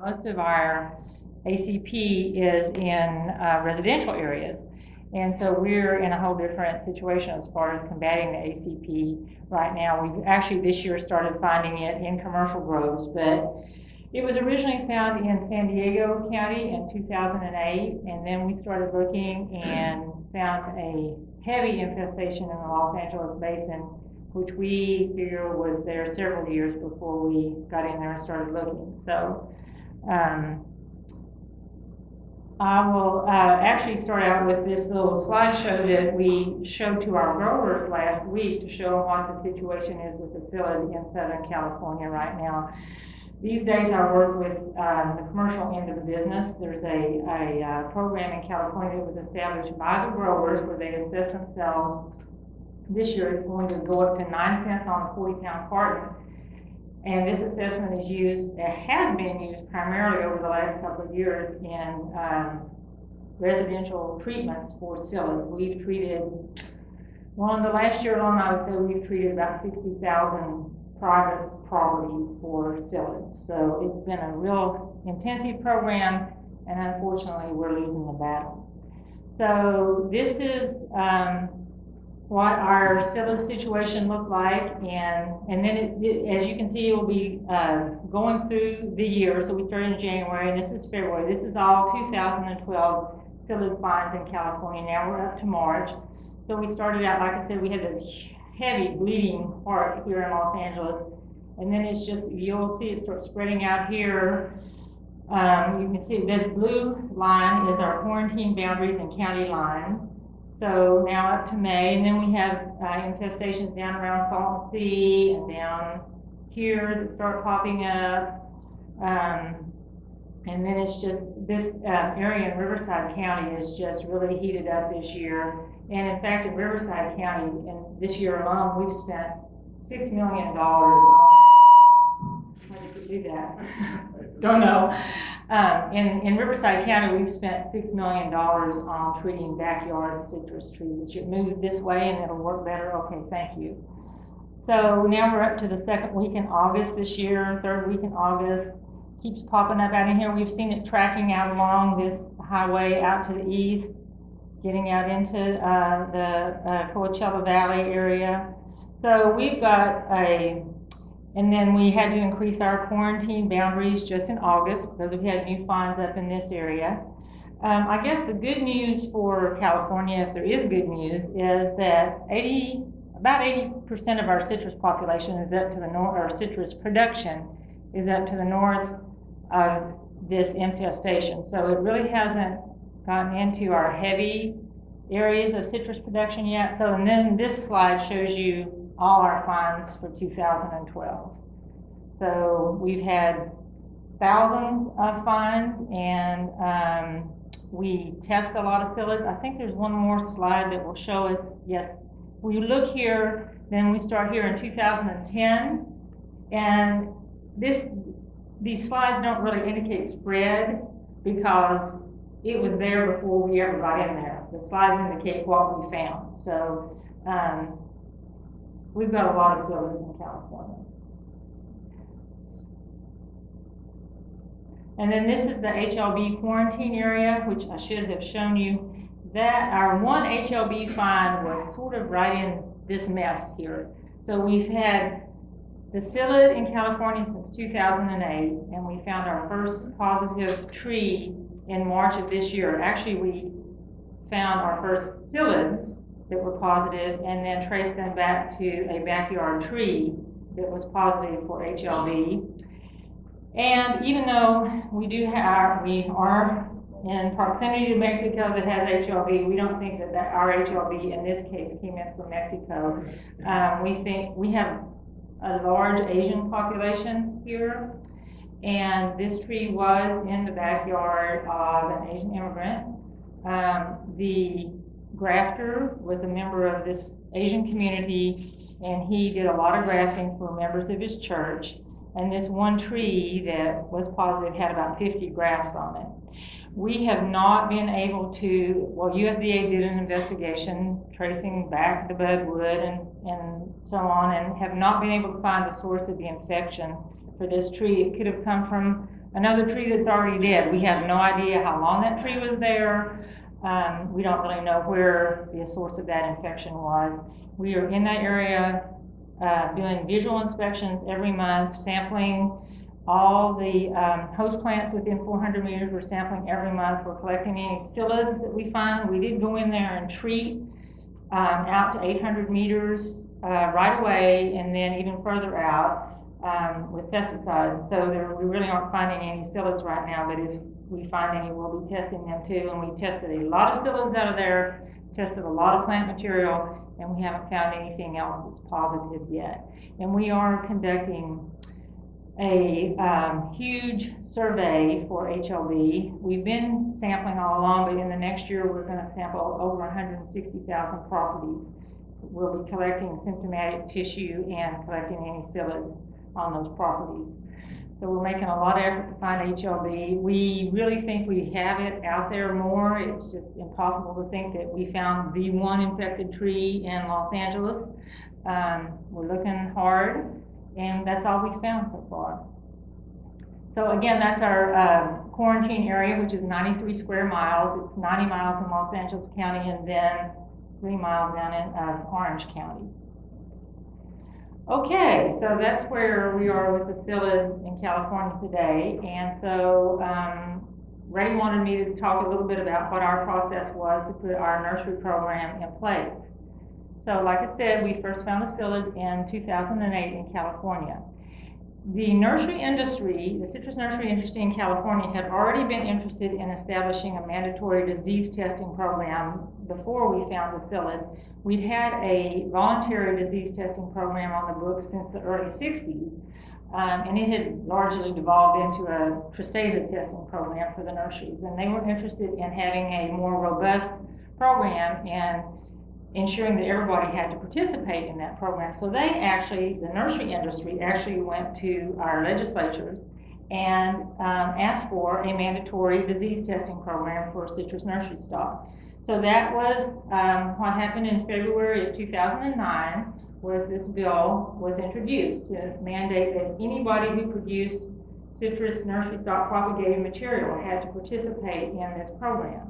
most of our ACP is in residential areas. And so we're in a whole different situation as far as combating the ACP right now. We've actually this year started finding it in commercial groves, but it was originally found in San Diego County in 2008, and then we started looking and found a heavy infestation in the Los Angeles basin, which we figure was there several years before we got in there and started looking. So I will actually start out with this little slideshow that we showed to our growers last week to show what the situation is with the psyllid in Southern California right now. These days I work with the commercial end of the business. There's a program in California that was established by the growers where they assess themselves. This year it's going to go up to 9 cents on a 40-pound carton. And this assessment is used, has been used primarily over the last couple of years in residential treatments for psyllid. We've treated, well, in the last year alone, I would say we've treated about 60,000 private properties for psyllid. So it's been a real intensive program, and unfortunately, we're losing the battle. So this is what our psyllid situation looked like, and then as you can see, it will be going through the year. So we started in January, and this is February. This is all 2012 psyllid finds in California. Now we're up to March. So we started out, like I said, we had this heavy bleeding part here in Los Angeles, and then it's just, you'll see it start spreading out here. You can see this blue line is our quarantine boundaries and county lines. So now up to May, and then we have infestations down around Salton Sea and down here that start popping up. And then it's just, this area in Riverside County is just really heated up this year. And in fact, in Riverside County, and this year alone, we've spent $6 million on, how does it do that? Don't know. In Riverside County, we've spent $6 million on treating backyard citrus trees. It should move this way and it'll work better. Okay, thank you. So now we're up to the second week in August this year, third week in August. Keeps popping up out in here. We've seen it tracking out along this highway out to the east, getting out into the Coachella Valley area. So we've got and then we had to increase our quarantine boundaries just in August because we had new finds up in this area. I guess the good news for California, if there is good news, is that about 80% of our citrus population is up to the north, or citrus production is up to the north of this infestation. So it really hasn't gotten into our heavy areas of citrus production yet. So, and then this slide shows you all our finds for 2012. So we've had thousands of finds, and we test a lot of psyllids. I think there's one more slide that will show us, yes, we look here, then we start here in 2010, and these slides don't really indicate spread because it was there before we ever got in there. The slides indicate what we found. So we've got a lot of psyllids in California. And then this is the HLB quarantine area, which I should have shown you. That our one HLB find was sort of right in this mess here. So we've had the psyllid in California since 2008, and we found our first positive tree in March of this year. Actually, we found our first psyllids that were positive and then traced them back to a backyard tree that was positive for HLB. And even though we are in proximity to Mexico that has HLB, we don't think that our HLB in this case came in from Mexico. We think we have a large Asian population here, and this tree was in the backyard of an Asian immigrant. The grafter was a member of this Asian community, and he did a lot of grafting for members of his church. And this one tree that was positive had about 50 grafts on it. We have not been able to, well, USDA did an investigation tracing back the budwood and so on, and have not been able to find the source of the infection for this tree. It could have come from another tree that's already dead. We have no idea how long that tree was there. We don't really know where the source of that infection was. We are in that area doing visual inspections every month, sampling all the host plants within 400 meters. We're sampling every month. We're collecting any psyllids that we find. We did go in there and treat out to 800 meters right away, and then even further out with pesticides. So we really aren't finding any psyllids right now, but if we find any, we'll be testing them too. And we tested a lot of psyllids out of there, tested a lot of plant material, and we haven't found anything else that's positive yet. And we are conducting a huge survey for HLB. We've been sampling all along, but in the next year we're going to sample over 160,000 properties. We'll be collecting symptomatic tissue and collecting any psyllids on those properties. So we're making a lot of effort to find HLB. We really think we have it out there more. It's just impossible to think that we found the one infected tree in Los Angeles. We're looking hard, and that's all we found so far. So again, that's our quarantine area, which is 93 square miles. It's 90 miles in Los Angeles County, and then 3 miles down in Orange County. Okay, so that's where we are with the psyllid in California today. And so Ray wanted me to talk a little bit about what our process was to put our nursery program in place. So like I said, we first found the psyllid in 2008 in California. The nursery industry, the citrus nursery industry in California, had already been interested in establishing a mandatory disease testing program before we found the psyllid. We'd had a voluntary disease testing program on the books since the early 60s, and it had largely devolved into a tristeza testing program for the nurseries. And they were interested in having a more robust program and ensuring that everybody had to participate in that program. So they actually, the nursery industry actually went to our legislatures and asked for a mandatory disease testing program for citrus nursery stock. So that was what happened in February of 2009, was this bill was introduced to mandate that anybody who produced citrus nursery stock propagated material had to participate in this program.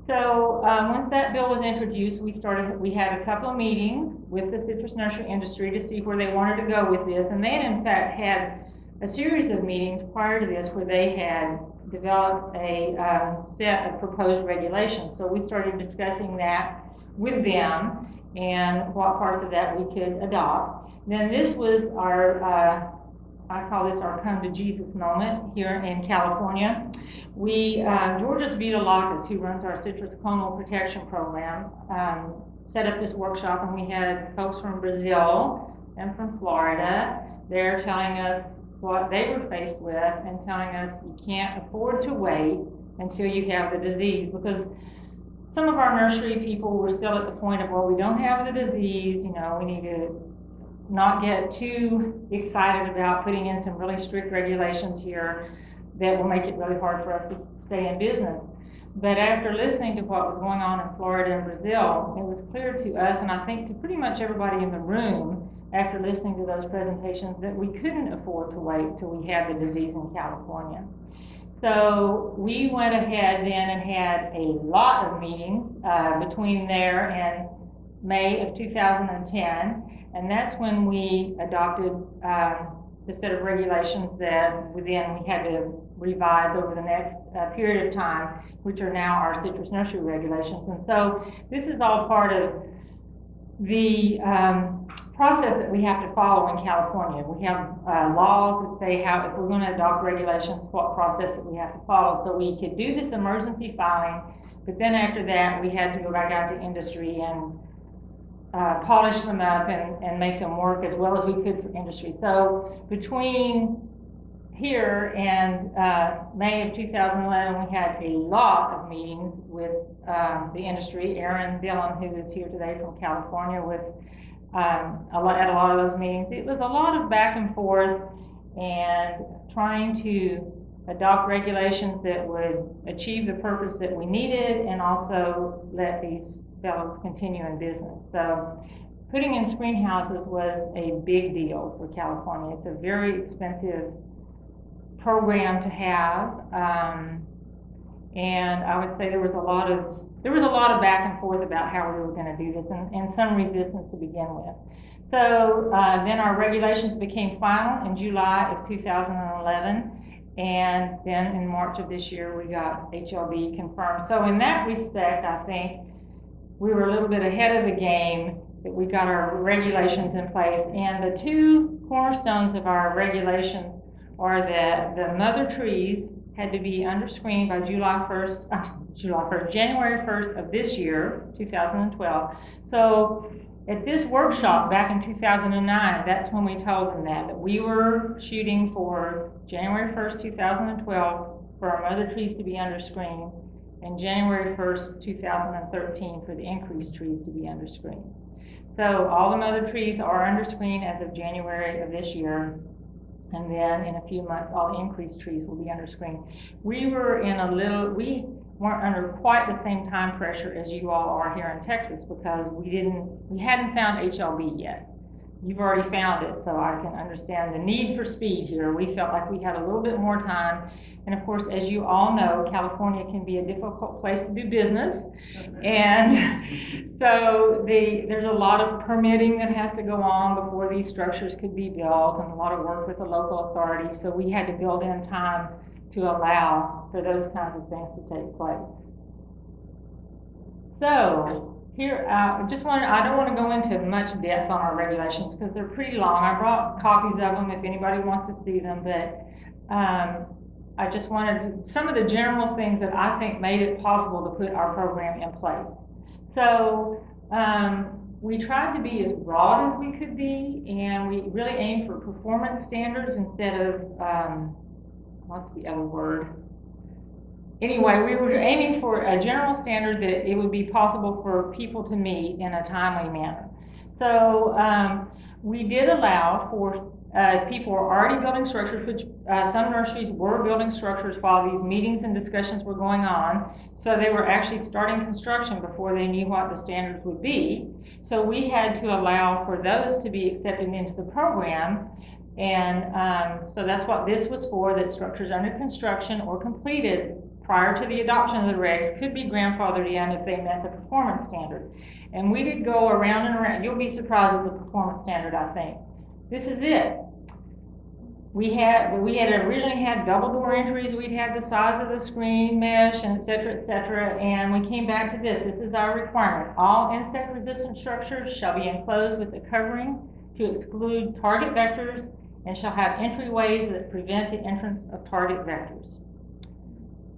So once that bill was introduced, we had a couple of meetings with the citrus nursery industry to see where they wanted to go with this. And they had in fact had a series of meetings prior to this where they had developed a set of proposed regulations. So we started discussing that with them and what parts of that we could adopt. Then this was our, I call this our come to Jesus moment here in California. Georgios Vitolakis, who runs our citrus clonal protection program, set up this workshop, and we had folks from Brazil and from Florida there telling us what they were faced with and telling us you can't afford to wait until you have the disease, because some of our nursery people were still at the point of, well, we don't have the disease, you know, we need to not get too excited about putting in some really strict regulations here that will make it really hard for us to stay in business. But after listening to what was going on in Florida and Brazil, it was clear to us, and I think to pretty much everybody in the room, after listening to those presentations, that we couldn't afford to wait till we had the disease in California. So we went ahead then and had a lot of meetings between there and May of 2010, and that's when we adopted the set of regulations that then we had to revise over the next period of time, which are now our citrus nursery regulations. And so this is all part of the process that we have to follow in California. We have laws that say how, if we're going to adopt regulations, what process that we have to follow. So we could do this emergency filing, but then after that we had to go back out to industry and polish them up and make them work as well as we could for industry. So between here and May of 2011, we had a lot of meetings with the industry. Aaron Dillon, who is here today from California, was at a lot of those meetings. It was a lot of back and forth and trying to adopt regulations that would achieve the purpose that we needed and also let these fellows continue in business. So putting in screen houses was a big deal for California. It's a very expensive program to have. And I would say there was a lot of back and forth about how we were going to do this, and some resistance to begin with. So then our regulations became final in July of 2011, and then in March of this year we got HLB confirmed. So in that respect, I think we were a little bit ahead of the game, that we got our regulations in place. And the two cornerstones of our regulations are that the mother trees had to be under screen by January 1st of this year, 2012. So at this workshop back in 2009, that's when we told them that we were shooting for January 1st, 2012 for our mother trees to be under screen, and January 1st, 2013 for the increased trees to be under screen. So all the mother trees are under screen as of January of this year. And then in a few months, all the increased trees will be under screen. We weren't under quite the same time pressure as you all are here in Texas, because we hadn't found HLB yet. You've already found it, so I can understand the need for speed here. We felt like we had a little bit more time. And of course, as you all know, California can be a difficult place to do business. And so there's a lot of permitting that has to go on before these structures could be built, and a lot of work with the local authorities. So we had to build in time to allow for those kinds of things to take place. So here, I don't want to go into much depth on our regulations because they're pretty long. I brought copies of them if anybody wants to see them, but I just wanted some of the general things that I think made it possible to put our program in place. So we tried to be as broad as we could be, and we really aimed for performance standards instead of, what's the other word? Anyway, we were aiming for a general standard that it would be possible for people to meet in a timely manner. So we did allow for people who are already building structures, which some nurseries were building structures while these meetings and discussions were going on. So they were actually starting construction before they knew what the standards would be. So we had to allow for those to be accepted into the program. And so that's what this was for, that structures under construction or completed prior to the adoption of the regs could be grandfathered in if they met the performance standard. And we did go around and around. You'll be surprised at the performance standard, I think. This is it. We had originally had double door entries. We'd had the size of the screen mesh, and et cetera, and we came back to this. This is our requirement. All insect resistant structures shall be enclosed with a covering to exclude target vectors and shall have entryways that prevent the entrance of target vectors.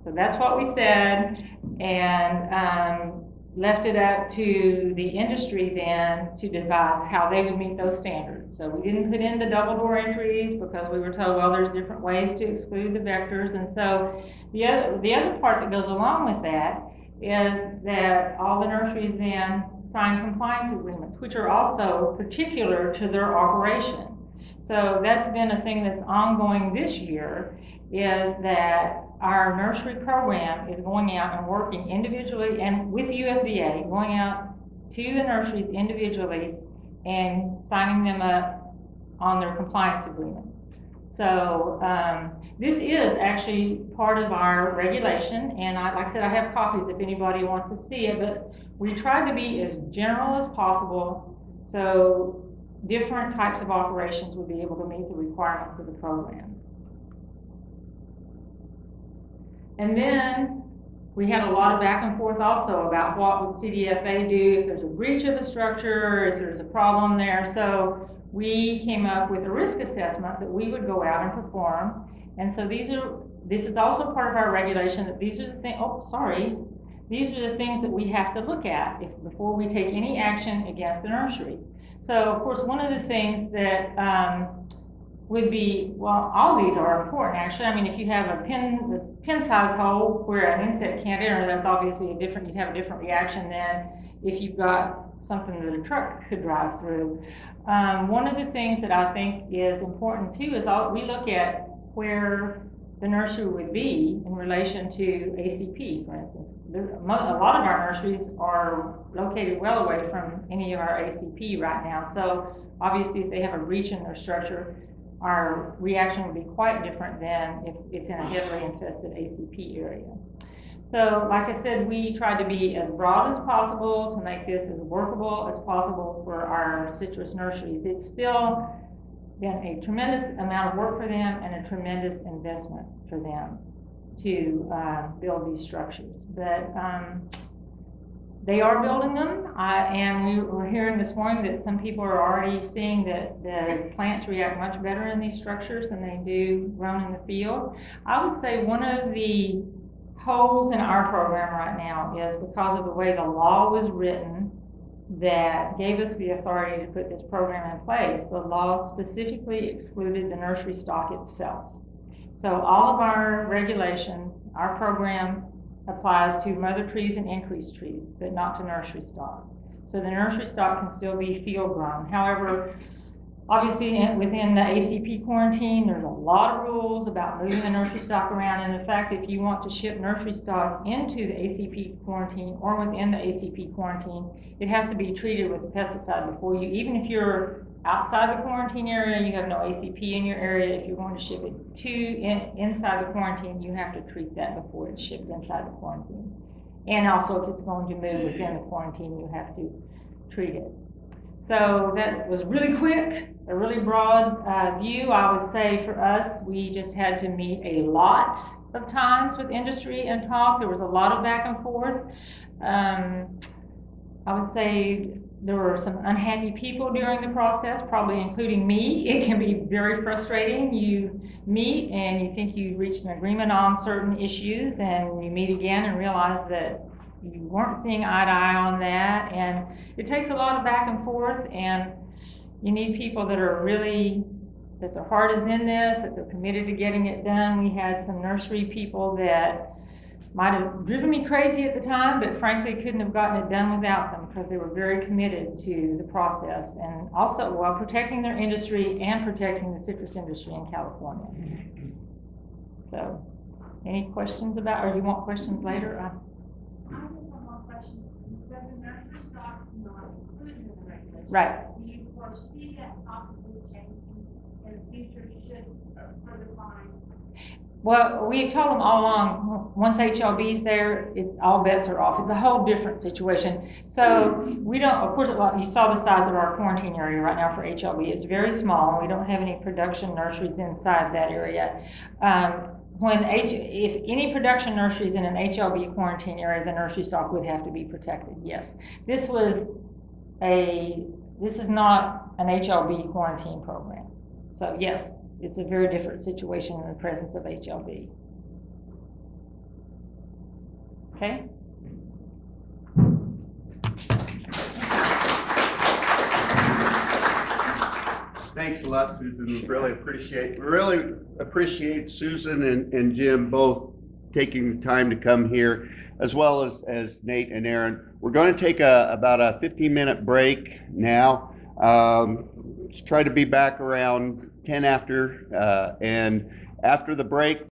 So that's what we said, and left it up to the industry then to devise how they would meet those standards. So we didn't put in the double door entries because we were told, well, there's different ways to exclude the vectors. And so the other part that goes along with that is that all the nurseries then sign compliance agreements, which are also particular to their operation. So that's been a thing that's ongoing this year, is that our nursery program is going out and working individually and with USDA, going out to the nurseries individually and signing them up on their compliance agreements. So this is actually part of our regulation, and like I said, I have copies if anybody wants to see it, but we tried to be as general as possible so different types of operations would be able to meet the requirements of the program. And then we had a lot of back and forth also about what would CDFA do if there's a breach of a structure, if there's a problem there. So we came up with a risk assessment that we would go out and perform. And so this is also part of our regulation, that these are the things, these are the things that we have to look at before we take any action against the nursery. So of course, one of the things that would be, well, all these are important actually. I mean, if you have a pin size hole where an insect can't enter, that's obviously you'd have a different reaction than if you've got something that a truck could drive through. One of the things that I think is important too is we look at where the nursery would be in relation to ACP, for instance. A lot of our nurseries are located well away from any of our ACP right now. So obviously if they have a breach in their structure, our reaction would be quite different than if it's in a heavily infested ACP area. So like I said, we tried to be as broad as possible to make this as workable as possible for our citrus nurseries. It's still been a tremendous amount of work for them and a tremendous investment for them to build these structures. But they are building them, and we were hearing this morning that some people are already seeing that the plants react much better in these structures than they do grown in the field. I would say one of the holes in our program right now is because of the way the law was written that gave us the authority to put this program in place. The law specifically excluded the nursery stock itself. So all of our regulations, our program applies to mother trees and increased trees, but not to nursery stock. So the nursery stock can still be field grown. However, obviously within the ACP quarantine, there's a lot of rules about moving the nursery stock around. And in fact, if you want to ship nursery stock into the ACP quarantine or within the ACP quarantine, it has to be treated with a pesticide before you, even if you're outside the quarantine area, you have no ACP in your area, if you're going to ship it to inside the quarantine, you have to treat that before it's shipped inside the quarantine. And also if it's going to move within the quarantine, you have to treat it. So that was really quick, a really broad view. I would say for us, we just had to meet a lot of times with industry and talk. There was a lot of back and forth. I would say there were some unhappy people during the process, probably including me. It can be very frustrating. You meet and you think you reached an agreement on certain issues, and you meet again and realize that you weren't seeing eye to eye on that. And it takes a lot of back and forth, and you need people that are really, that their heart is in this, that they're committed to getting it done. We had some nursery people that might have driven me crazy at the time, but frankly couldn't have gotten it done without them because they were very committed to the process, and also while protecting their industry and protecting the citrus industry in California. So, any questions about, or you want questions later? I have one more question. So the nursery stock is not included in the regulation. Right. Do you foresee that possibly changing in the future should further find? Well, we've told them all along, once HLB's there, all bets are off. It's a whole different situation. So we don't, of course, you saw the size of our quarantine area right now for HLB. It's very small. We don't have any production nurseries inside that area. If any production nurseries in an HLB quarantine area, the nursery stock would have to be protected, yes. This is not an HLB quarantine program. So yes, it's a very different situation in the presence of HLB. Okay? Thanks a lot, Susan. We really appreciate Susan and Jim both taking the time to come here, as well as Nate and Aaron. We're going to take about a 15-minute break now. Let's try to be back around 10 after, and after the break,